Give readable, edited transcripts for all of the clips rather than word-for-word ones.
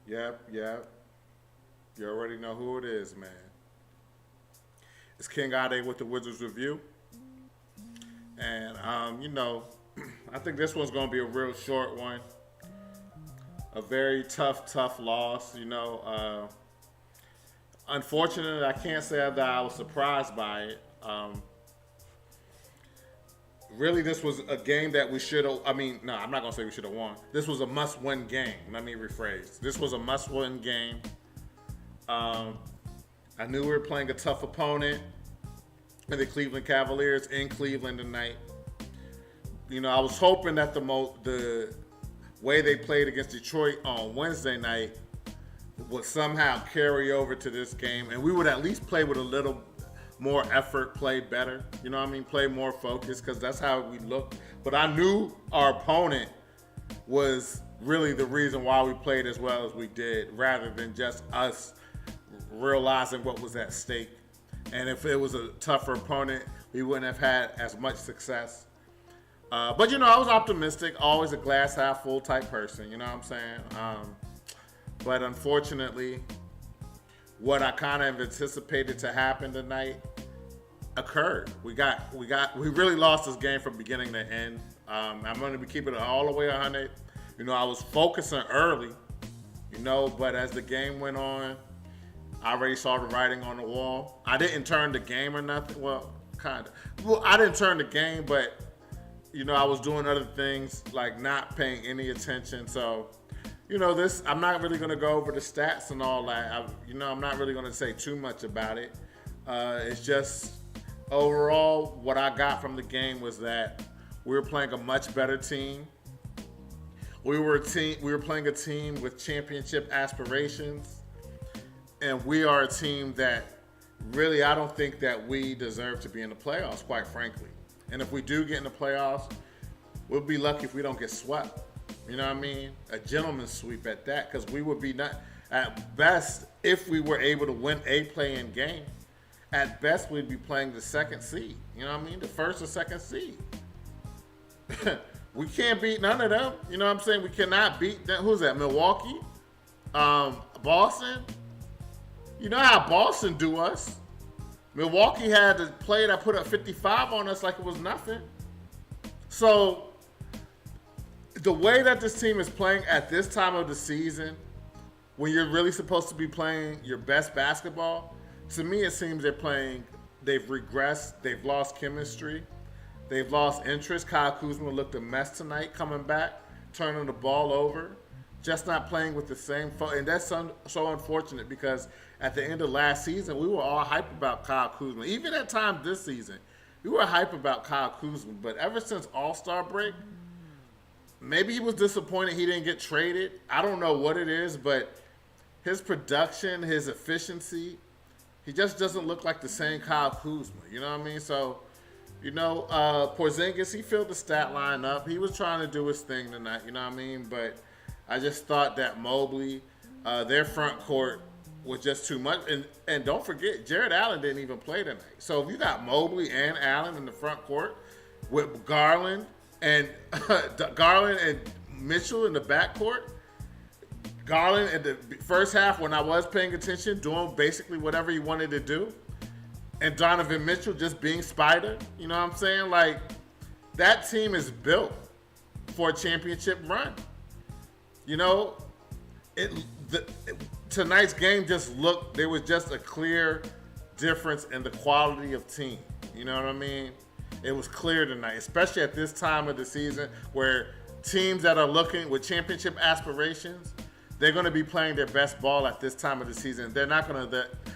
Yep, yep. You already know who it is, man. It's King Ade with the Wizards Review. And, I think this one's going to be a real short one. A very tough loss. Unfortunately, I can't say that I was surprised by it. Really, this was a game that we should have. I mean, no, I'm not going to say we should have won. This was a must win game. Let me rephrase. This was a must win game. Um, I knew we were playing a tough opponent in the Cleveland Cavaliers in Cleveland tonight. I was hoping that the way they played against Detroit on Wednesday night would somehow carry over to this game, and we would at least play with a little more effort, play better. You know what I mean? Play more focused because that's how we looked. But I knew our opponent was really the reason why we played as well as we did, rather than just us realizing what was at stake. And if it was a tougher opponent, we wouldn't have had as much success. But I was optimistic, always a glass half full type person. You know what I'm saying? But unfortunately, what I kind of anticipated to happen tonight occurred. We really lost this game from beginning to end. I'm going to be keeping it all the way 100. I was focusing early, but as the game went on, I already saw the writing on the wall. I didn't turn the game or nothing. Well, kind of. Well, I didn't turn the game, but I was doing other things like not paying any attention. So, this I'm not really going to go over the stats and all that. I'm not really going to say too much about it. It's just overall what I got from the game was that we were playing a much better team. We were playing a team with championship aspirations, and we are a team that really I don't think that we deserve to be in the playoffs, quite frankly. And if we do get in the playoffs, we'll be lucky if we don't get swept. You know what I mean? A gentleman's sweep at that, because we would be not, at best, if we were able to win a play-in game, at best we'd be playing the second seed. You know what I mean? The first or second seed. We can't beat none of them. You know what I'm saying? We cannot beat them. Who's that? Milwaukee? Boston? You know how Boston do us. Milwaukee had a play that put up 55 on us like it was nothing. So, the way that this team is playing at this time of the season, when you're really supposed to be playing your best basketball, to me it seems they've regressed, they've lost chemistry, they've lost interest. Kyle Kuzma looked a mess tonight coming back, turning the ball over, just not playing with the same and that's so unfortunate because at the end of last season, we were all hype about Kyle Kuzma. Even at times this season, we were hype about Kyle Kuzma. But ever since All-Star break, maybe he was disappointed he didn't get traded. I don't know what it is, but his production, his efficiency, he just doesn't look like the same Kyle Kuzma. You know what I mean? So, Porzingis, he filled the stat line up. He was trying to do his thing tonight. You know what I mean? But I just thought that Mobley, their front court, was just too much. And don't forget, Jared Allen didn't even play tonight. So if you got Mobley and Allen in the front court with Garland and Mitchell in the back court, Garland in the first half when I was paying attention, doing basically whatever he wanted to do, and Donovan Mitchell just being Spider, you know what I'm saying? Like, that team is built for a championship run. Tonight's game there was just a clear difference in the quality of team. You know what I mean? It was clear tonight, especially at this time of the season where teams that are looking with championship aspirations, they're going to be playing their best ball at this time of the season.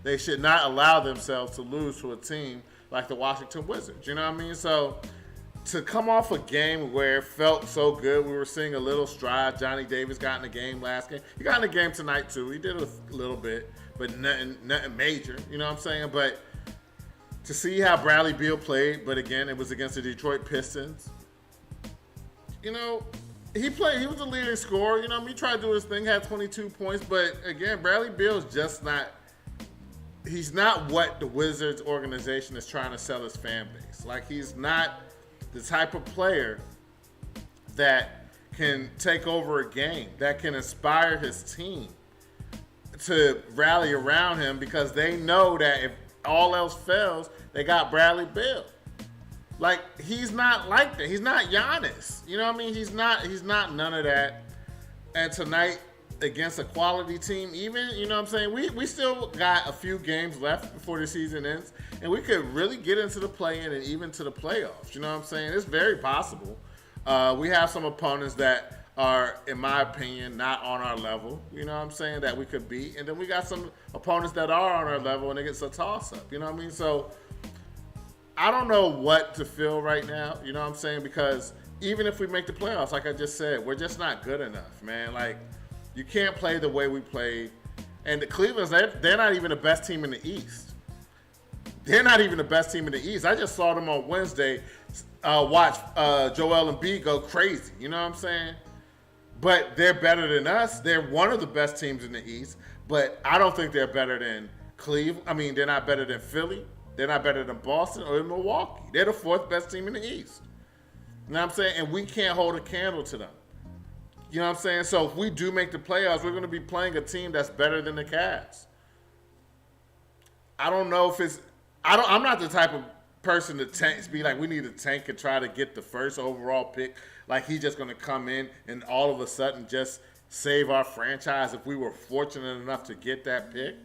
They should not allow themselves to lose to a team like the Washington Wizards. You know what I mean? So to come off a game where it felt so good, we were seeing a little stride. Johnny Davis got in the game last game. He got in the game tonight too. He did a little bit, but nothing major. You know what I'm saying? But to see how Bradley Beal played, but again, it was against the Detroit Pistons. He played. He was the leading scorer. He tried to do his thing, had 22 points, but again, Bradley Beal's just not. He's not what the Wizards organization is trying to sell his fan base. Like, he's not the type of player that can take over a game, that can inspire his team. to rally around him because they know that if all else fails, they got Bradley Beal. Like, he's not like that. He's not Giannis. You know what I mean? He's not none of that. And tonight, against a quality team, even, you know what I'm saying, we still got a few games left before the season ends, and we could really get into the play-in and even to the playoffs. You know what I'm saying? It's very possible. We have some opponents that are, in my opinion, not on our level, you know what I'm saying, that we could beat. And then we got some opponents that are on our level, and it gets a toss-up, you know what I mean? So I don't know what to feel right now, you know what I'm saying, because even if we make the playoffs, like I just said, we're just not good enough, man. Like, you can't play the way we played. And the Cleveland's, they're not even the best team in the East. They're not even the best team in the East. I just saw them on Wednesday watch Joel Embiid go crazy, you know what I'm saying? But they're better than us. They're one of the best teams in the East, but I don't think they're better than Cleveland. I mean, they're not better than Philly. They're not better than Boston or Milwaukee. They're the fourth best team in the East. You know what I'm saying? And we can't hold a candle to them. You know what I'm saying? So if we do make the playoffs, we're going to be playing a team that's better than the Cavs. I don't know if it's – I'm not the type of person to be like, we need to tank and try to get the first overall pick. Like, he's just going to come in and all of a sudden just save our franchise if we were fortunate enough to get that pick.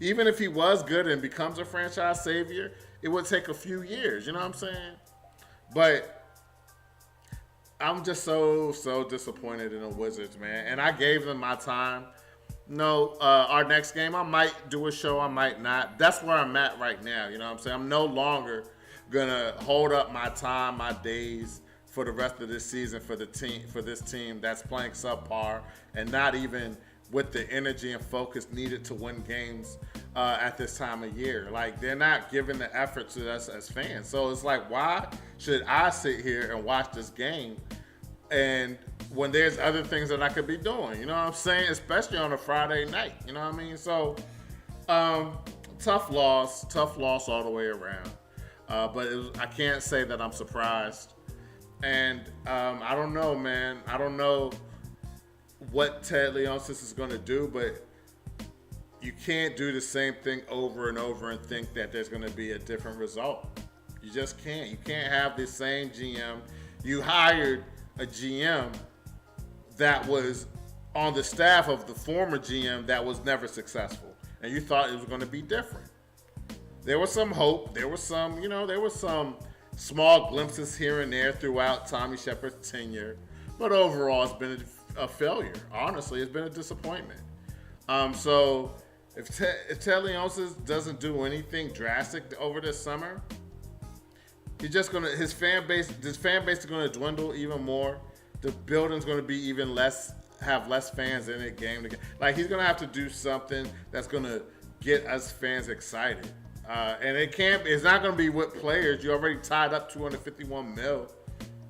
Even if he was good and becomes a franchise savior, it would take a few years. You know what I'm saying? But I'm just so disappointed in the Wizards, man. And I gave them my time. No, our next game, I might do a show, I might not. That's where I'm at right now. You know what I'm saying? I'm no longer going to hold up my time, my days for the rest of this season for this team that's playing subpar and not even with the energy and focus needed to win games at this time of year. Like, they're not giving the effort to us as fans. So it's like, why should I sit here and watch this game and when there's other things that I could be doing? You know what I'm saying? Especially on a Friday night. You know what I mean? So, tough loss all the way around. But I can't say that I'm surprised. And I don't know, man. I don't know what Ted Leonsis is going to do, but you can't do the same thing over and over and think that there's going to be a different result. You just can't. You can't have the same GM. You hired a GM that was on the staff of the former GM that was never successful, and you thought it was going to be different. There was some hope. There was some small glimpses here and there throughout Tommy Shepard's tenure, but overall it's been a failure. Honestly, it's been a disappointment. So if Ted Leonsis doesn't do anything drastic over this summer, his fan base is gonna dwindle even more. The building's gonna be even have less fans in it game to game. Like, he's gonna have to do something that's gonna get us fans excited. And it's not going to be with players. You already tied up $251 million.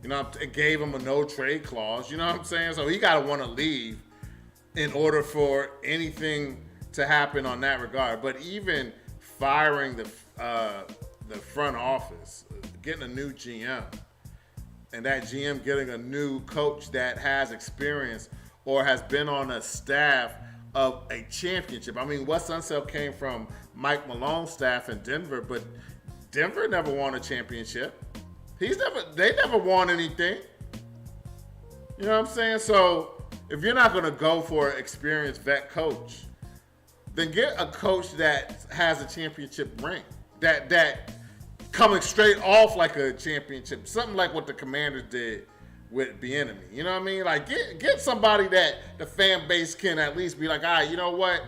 You know, it gave him a no trade clause. You know what I'm saying? So he got to want to leave in order for anything to happen on that regard. But even firing the front office, getting a new GM, and that GM getting a new coach that has experience or has been on a staff of a championship. I mean, Wes Unseld came from Mike Malone's staff in Denver, but Denver never won a championship. They never won anything. You know what I'm saying? So if you're not going to go for an experienced vet coach, then get a coach that has a championship ring, that coming straight off like a championship, something like what the Commanders did with Bieniemy. You know what I mean? Like, get somebody that the fan base can at least be like, all right, you know what?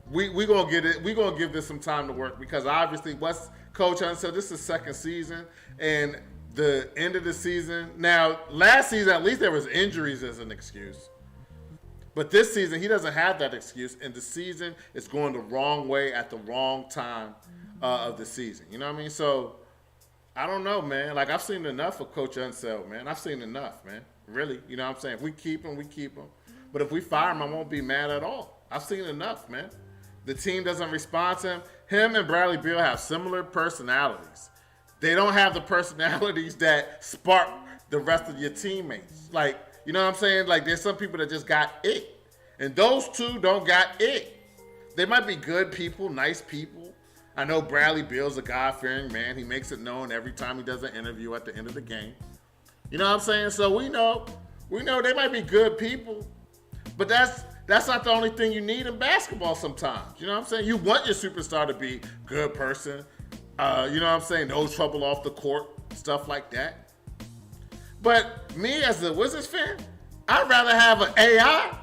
We gonna get it. We gonna give this some time to work, because obviously Coach Unseld, this is his second season, and the end of the season. Now, last season at least there was injuries as an excuse, but this season he doesn't have that excuse, and the season is going the wrong way at the wrong time of the season. You know what I mean? So I don't know, man. Like, I've seen enough of Coach Unseld, man. I've seen enough, man. Really. You know what I'm saying? If we keep him, we keep him. But if we fire him, I won't be mad at all. I've seen enough, man. The team doesn't respond to him. Him and Bradley Beal have similar personalities. They don't have the personalities that spark the rest of your teammates. Like, you know what I'm saying? Like, there's some people that just got it. And those two don't got it. They might be good people, nice people. I know Bradley Beal's a God-fearing man. He makes it known every time he does an interview at the end of the game. You know what I'm saying? So we know they might be good people, but that's not the only thing you need in basketball sometimes. You know what I'm saying? You want your superstar to be a good person. You know what I'm saying? No trouble off the court, stuff like that. But me as a Wizards fan, I'd rather have an AI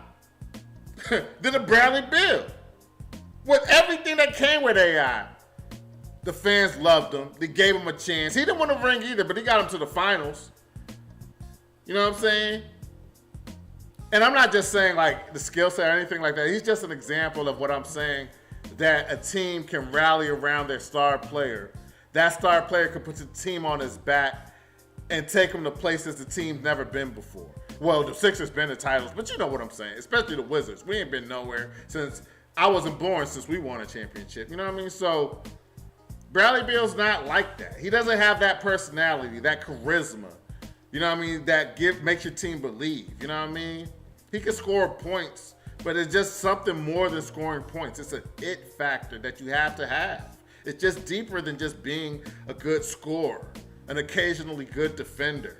than a Bradley Beal. With everything that came with AI. The fans loved him. They gave him a chance. He didn't win a ring either, but he got him to the finals. You know what I'm saying? And I'm not just saying like the skill set or anything like that. He's just an example of what I'm saying, that a team can rally around their star player. That star player can put the team on his back and take them to places the team's never been before. Well, the Sixers been to titles, but you know what I'm saying. Especially the Wizards. We ain't been nowhere since I wasn't born since we won a championship. You know what I mean? So Bradley Beal's not like that. He doesn't have that personality, that charisma. You know what I mean? That makes your team believe. You know what I mean? He can score points, but it's just something more than scoring points. It's an it factor that you have to have. It's just deeper than just being a good scorer, an occasionally good defender,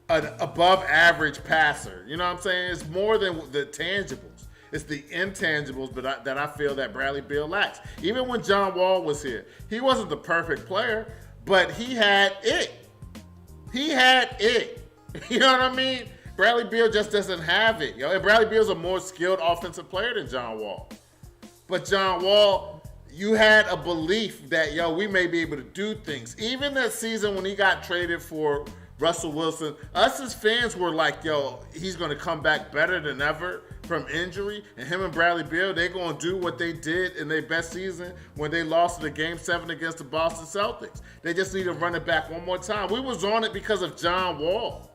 an above average passer. You know what I'm saying? It's more than the tangibles. It's the intangibles that I feel that Bradley Beal lacks. Even when John Wall was here, he wasn't the perfect player, but he had it. He had it. You know what I mean? Bradley Beal just doesn't have it. Yo. And Bradley Beal's a more skilled offensive player than John Wall. But John Wall, you had a belief that, we may be able to do things. Even that season when he got traded for Russell Wilson, us as fans were like, he's going to come back better than ever from injury. And him and Bradley Beal, they're going to do what they did in their best season when they lost in the Game 7 against the Boston Celtics. They just need to run it back one more time. We was on it because of John Wall.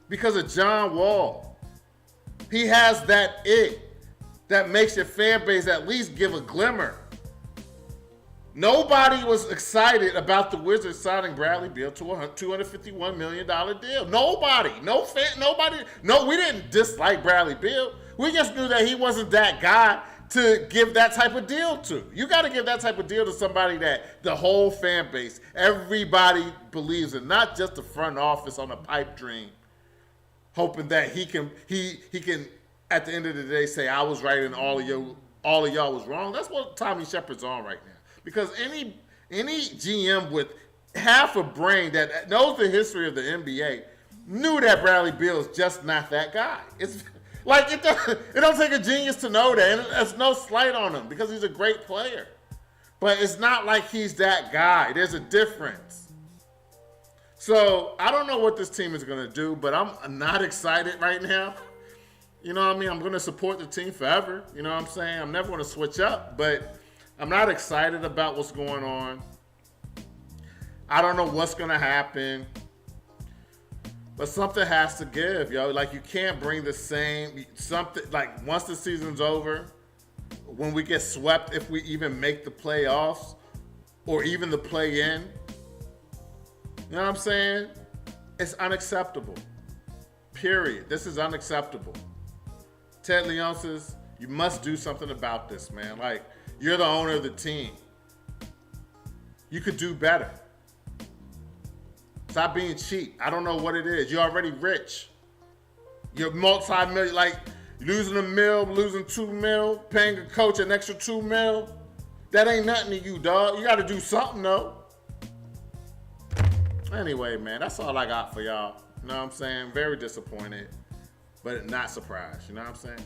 Because of John Wall. He has that it that makes your fan base at least give a glimmer. Nobody was excited about the Wizards signing Bradley Beal to a $251 million deal. Nobody. Nobody. No, we didn't dislike Bradley Beal. We just knew that he wasn't that guy to give that type of deal to. You got to give that type of deal to somebody that the whole fan base, everybody believes in, not just the front office on a pipe dream, hoping that he can at the end of the day say, I was right and all of y'all was wrong. That's what Tommy Shepard's on right now. Because any GM with half a brain that knows the history of the NBA knew that Bradley Beal is just not that guy. It's like it don't take a genius to know that. And there's no slight on him because he's a great player. But it's not like he's that guy. There's a difference. So I don't know what this team is going to do, but I'm not excited right now. You know what I mean? I'm going to support the team forever. You know what I'm saying? I'm never going to switch up, but I'm not excited about what's going on. I don't know what's going to happen. But something has to give, Like, you can't bring the same something. Like, once the season's over, when we get swept, if we even make the playoffs or even the play-in, you know what I'm saying? It's unacceptable. Period. This is unacceptable. Ted Leonsis, you must do something about this, man. Like, you're the owner of the team. You could do better. Stop being cheap. I don't know what it is. You're already rich. You're multi-million, like losing $1 million, losing $2 million, paying a coach an extra $2 million. That ain't nothing to you, dog. You got to do something, though. Anyway, man, that's all I got for y'all. You know what I'm saying? Very disappointed, but not surprised. You know what I'm saying?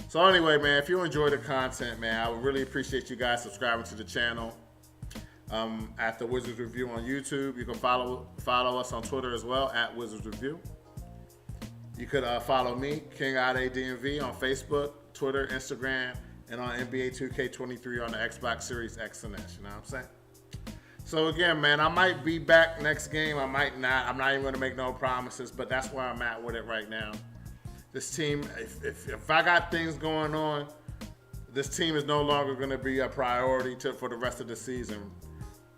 So anyway, man, if you enjoy the content, man, I would really appreciate you guys subscribing to the channel. At the Wizards Review on YouTube. You can follow us on Twitter as well, at Wizards Review. You could follow me, King Ade DMV, on Facebook, Twitter, Instagram, and on NBA 2K23 on the Xbox Series X and S. You know what I'm saying? So again, man, I might be back next game. I might not. I'm not even going to make no promises, but that's where I'm at with it right now. This team, if I got things going on, this team is no longer going to be a priority for the rest of the season.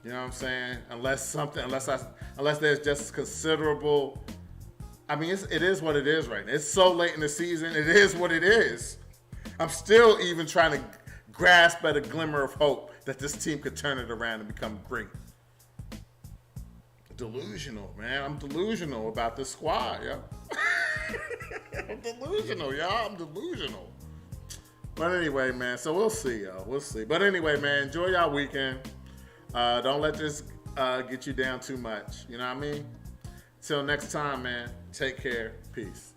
You know what I'm saying? Unless there's just considerable. I mean, it is what it is right now. It's so late in the season. It is what it is. I'm still even trying to grasp at a glimmer of hope that this team could turn it around and become great. Delusional, man. I'm delusional about this squad, yo. I'm delusional, y'all. I'm delusional. But anyway, man, so we'll see, y'all. We'll see. But anyway, man, enjoy y'all weekend. Don't let this get you down too much. You know what I mean? Till next time, man. Take care. Peace.